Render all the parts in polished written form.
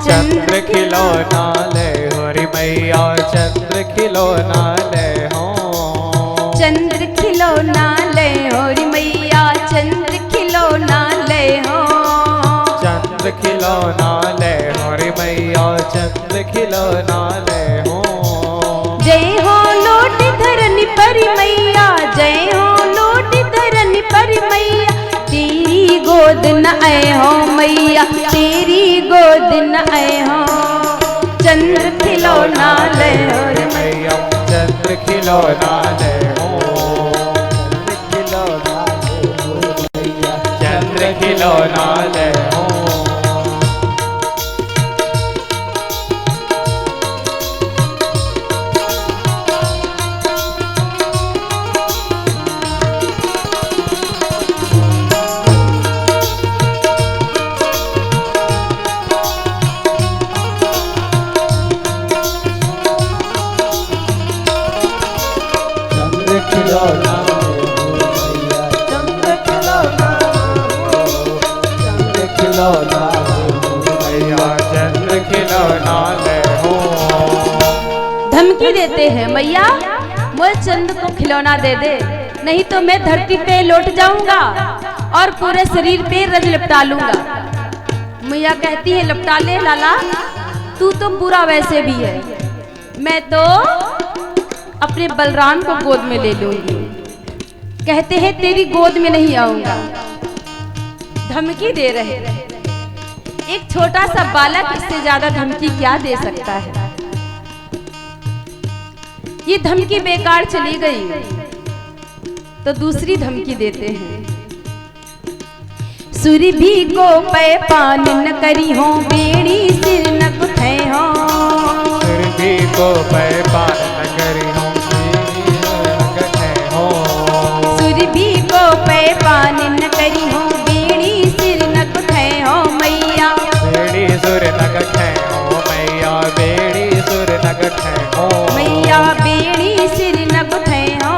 चंद्र खिलौना ले हरी मैया चंद्र खिलौना ले हो। चंद्र खिलौना ले हरी मैया चंद्र खिलौना ले हो। चंद्र खिलौना ले हरी मैया चंद्र खिलौना ले हो। जय हो लोट धरनी पर मैया जय हो लोट धरनी पर मैया तेरी गोद न आए हो मैया तेरी गोद न आए हो। चंद्र खिलौना ले हरी मैया चंद्र खिलौना ले हो। चंद्र खिलौना ले हो। धमकी देते हैं मैया मुझे चंद्र को खिलौना दे दे नहीं तो मैं धरती पे लौट जाऊंगा और पूरे शरीर पे रज लिपटा लूंगा। मैया कहती है लिपटा ले लाला तू तो बुरा वैसे भी है मैं तो अपने बलराम को गोद में ले लूंगी। कहते हैं तेरी गोद में नहीं आऊंगा। धमकी दे रहे एक छोटा सा बालक इससे ज्यादा धमकी क्या दे सकता है। ये धमकी बेकार चली गई तो दूसरी धमकी देते हैं। सुरभि को पै पान न करी हो बेड़ी सिर न कुथे हो। सुरभि को पै पान न करी हो सुरभि को पै पान न करी हो बेड़ी सिर न कुथे हो मैया। बेड़ी सुर न कथे हो मैया बेड़ी सुर न कथे हो मैया बेड़ी सिर न कुथे हो।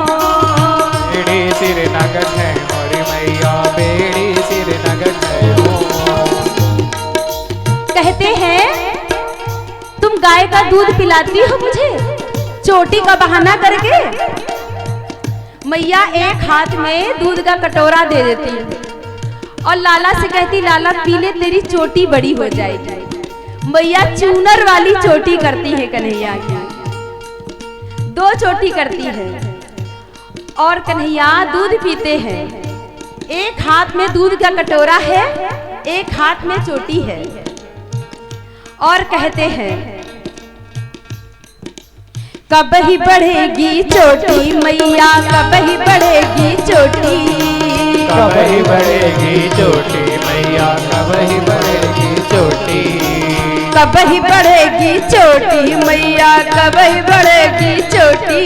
बेड़ी सिर न कथे हो रे मैया बेड़ी सिर न कथे हो। कहते हैं तुम गाय का दूध पिलाती हो मुझे चोटी का बहाना करके। मैया एक हाथ में दूध का कटोरा दे देती और लाला से कहती लाला पी ले तेरी चोटी बड़ी हो जाएगी। मैया चूनर वाली चोटी करती है कन्हैया की। 2 चोटी करती है और कन्हैया दूध पीते हैं। एक हाथ में दूध का कटोरा है एक हाथ में चोटी है और कहते हैं कब ही बढ़ेगी चोटी मैया कब ही बढ़ेगी चोटी। कब ही बढ़ेगी चोटी मैया कब ही बढ़ेगी चोटी। कब ही बढ़ेगी चोटी मैया कब ही बढ़ेगी चोटी।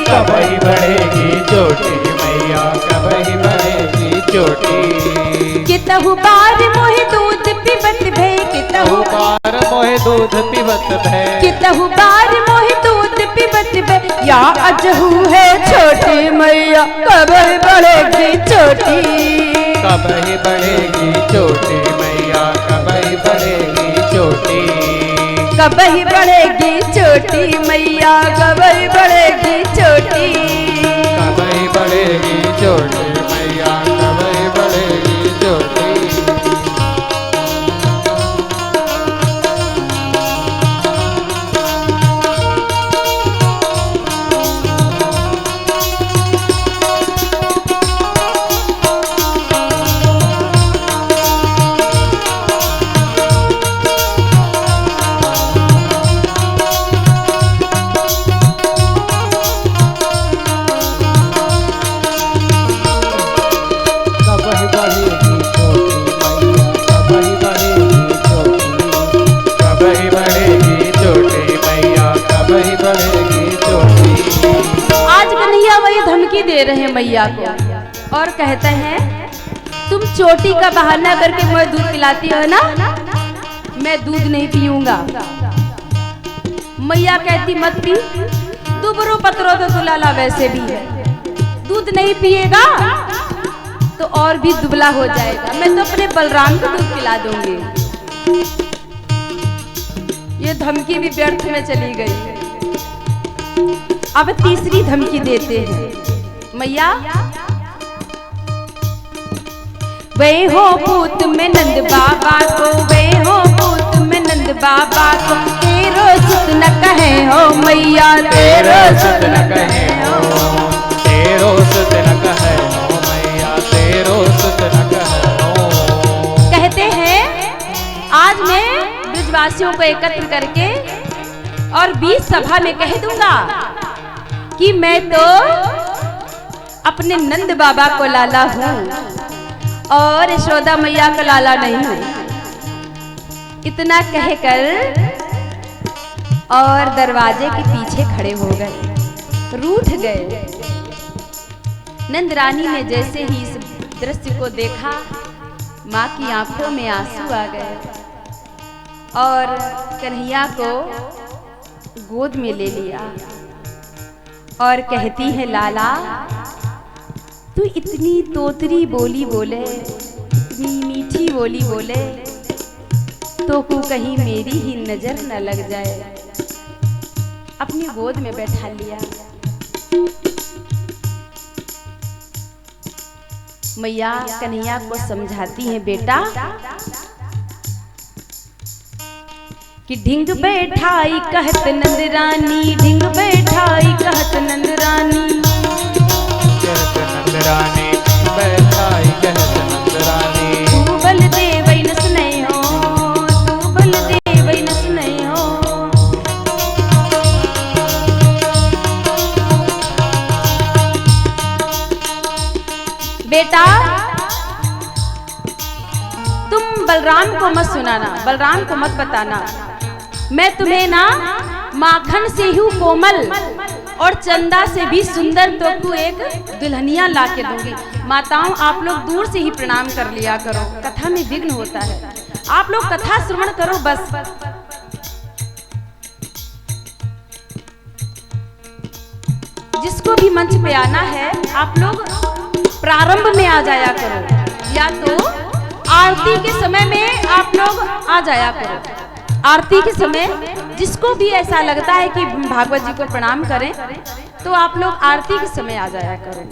कब ही बढ़ेगी चोटी मैया कब ही बढ़ेगी चोटी। कितहु बार मोहे दूध पिबत भे कितहु बार मोहे दूध पिबत भे कितहु बार मोहे दूध पिबत भे या अजहू है छोटी मैया कब ही बढ़ेगी चोटी। कब ही बढ़ेगी चोटी मैया कब ही बढ़ेगी चोटी। कब ही बढ़ेगी चोटी मैया कब ही बढ़ेगी चोटी। कब ही बढ़ेगी चोटी मैया कब ही बढ़ेगी चोटी। धमकी दे रहे हैं मैया को और कहते हैं तुम चोटी का बहाना करके मुझे दूध पिलाती हो ना मैं दूध नहीं पीऊंगा। मैया कहती मत पी दुबरो पतरो तो दुलाला वैसे भी है दूध नहीं पिएगा तो और भी दुबला हो जाएगा मैं तो अपने बलराम को दूध पिला दूंगी। धमकी भी व्यर्थ में चली गई। अब तीसरी धमकी देते हैं मैया, वे हो पूत में नंद बाबा को, वे हो पूत में नंद बाबा को, तेरो सुत न कहे हो मैया, तेरो सुत न कहे हो, तेरो सुत न कहे हो मैया, तेरो सुत न कहे हो। कहते हैं आज मैं ब्रजवासियों को एकत्र करके और बीच सभा में कह दूंगा कि मैं तो अपने नंद बाबा को लाला हूँ और यशोदा मैया का लाला नहीं हूँ। इतना कहकर और दरवाजे के पीछे खड़े हो गए, रूठ गए। नंद रानी ने जैसे ही इस दृश्य को देखा, माँ की आंखों में आंसू आ गए और कन्हैया को गोद में ले लिया और कहती है, लाला तू इतनी तोतरी बोली बोले, इतनी मीठी बोली बोले, तो को कहीं मेरी ही नजर न लग जाए। अपनी गोद में बैठा लिया। मैया कन्हैया को समझाती है, बेटा कि ढिंग बैठाई कहत नंद रानी, ढिंग बैठाई कहत नंद रानी, कहत नंद रानी बैठाई, कहत नंद रानी, तू बल देवै न सुनै हो, तू बल देवै न सुनै हो। बेटा तुम बलराम को मत सुनाना, बलराम को मत बताना, मैं तुम्हें ना माखन से ही कोमल और चंदा से भी सुंदर तो एक दुल्हनिया ला के दूंगी। माताओं आप लोग दूर से ही प्रणाम कर लिया करो, कथा में विघ्न होता है। आप लोग कथा श्रवण करो बस। जिसको भी मंच पे आना है आप लोग प्रारंभ में आ जाया करो, या तो आरती के समय में आप लोग आ जाया करो। आरती के समय जिसको भी ऐसा लगता है कि भागवत जी को प्रणाम करें तो आप लोग आरती के समय आ जाया करें।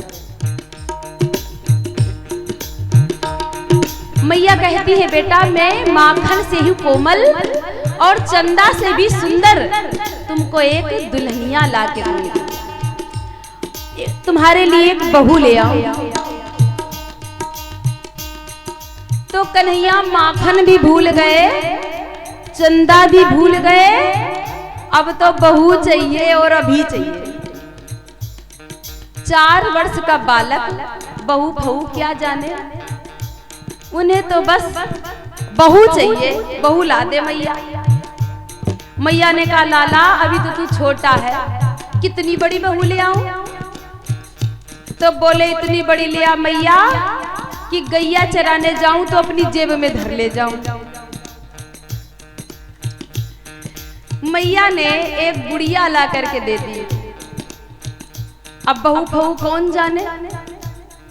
मैया कहती है, बेटा मैं माखन से ही कोमल और चंदा से भी सुंदर तुमको एक दुल्हनिया ला के दूंगी, तुम्हारे लिए एक बहू ले आओ। तो कन्हैया माखन भी भूल गए, चंदा भी भूल गए, अब तो बहू चाहिए और अभी चाहिए। 4 वर्ष का बालक बहू बहू क्या जाने, उन्हें तो बस बहू चाहिए, बहू ला दे मैया। मैया ने कहा, लाला अभी तो तू छोटा है, कितनी बड़ी बहू ले आऊं? तो बोले, इतनी बड़ी ले आ मैया कि गैया चराने जाऊं तो अपनी जेब में धर ले जाऊं। मैया ने एक गुड़िया ला करके दे दी। अब बहू बहू कौन जाने,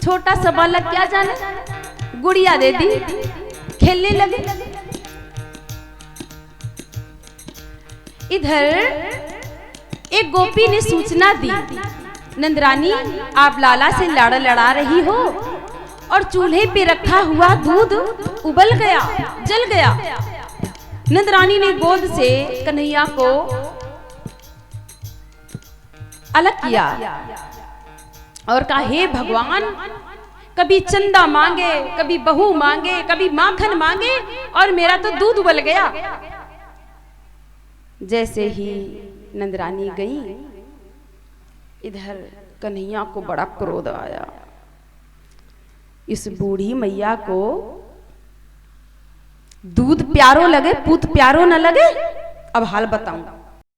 छोटा सा बालक क्या जाने, गुड़िया दे दी, खेलने लगे। इधर एक गोपी ने सूचना दी, नंदरानी आप लाला से लाड़ा लड़ा रही हो और चूल्हे पे रखा हुआ दूध उबल गया, जल गया। नंदरानी ने गोद से कन्हैया को अलग किया और कहा, हे भगवान, कभी चंदा मांगे, कभी बहू मांगे, कभी माखन मांगे और मेरा तो दूध उबल गया। जैसे ही नंदरानी गई, इधर कन्हैया को बड़ा क्रोध आया। इस बूढ़ी मैया को दूध प्यारो लगे, पूत प्यारो न लगे। अब हाल बताऊं,